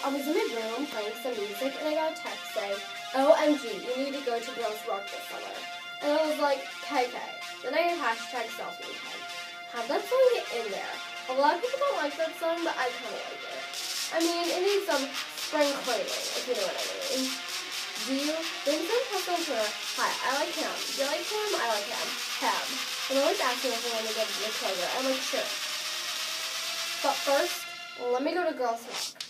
I was in my room playing some music, and I got a text saying, OMG, you need to go to Girls Rock this summer. And I was like, KK. Then I had hashtag selfie weekend. Have that song get in there. A lot of people don't like that song, but I kind of like it. I mean, it needs some spring cleaning, if you know what I mean. Do you? Then some post on Twitter, hi, I like him. Do you like him? I like him. Him. I'm always asking if I want to go to the Kroger. I'm like, sure. But first, let me go to Girls Rock.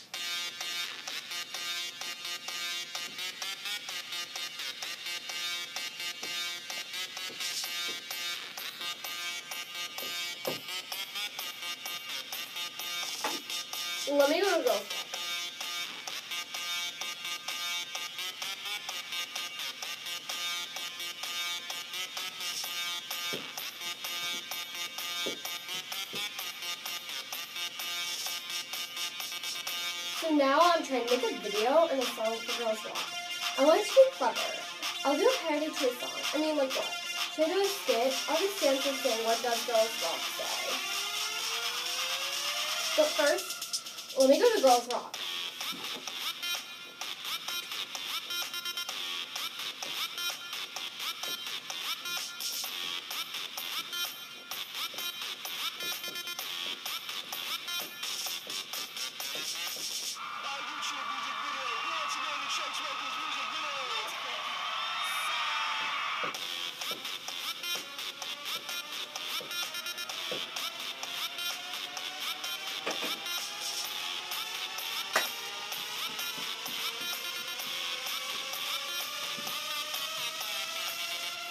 Let me go to Girls Rock. So now I'm trying to make a video and a song for Girls Rock. I want it to be clever. I'll do a parody to a song. I mean, like what? Should I do a skit? I'll just dance and sing What Does Girls Rock Say? But first, let me go to Girls Rock.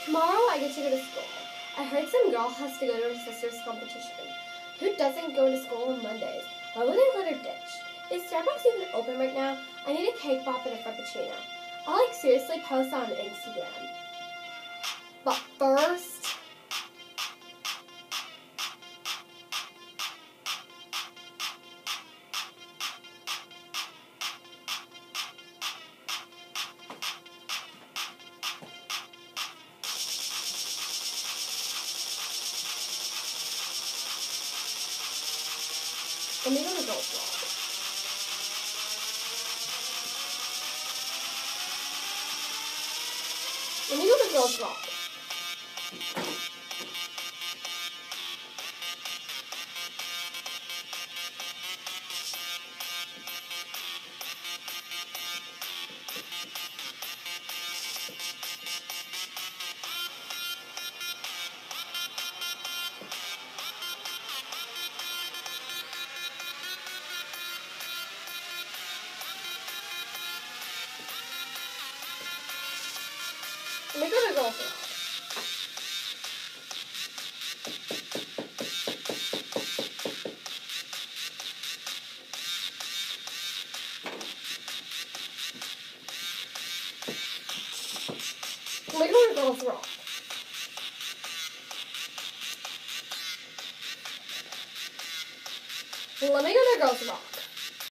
Tomorrow I get to go to school. I heard some girl has to go to her sister's competition. Who doesn't go to school on Mondays? Why would I let her ditch? Is Starbucks even open right now? I need a cake pop and a frappuccino. I'll seriously post on Instagram. But first, let me go to Girls Rock. Let me go to Girls Rock. Let me go to Girls Rock. Let me go to Girls Rock. Let me go to Girls Rock.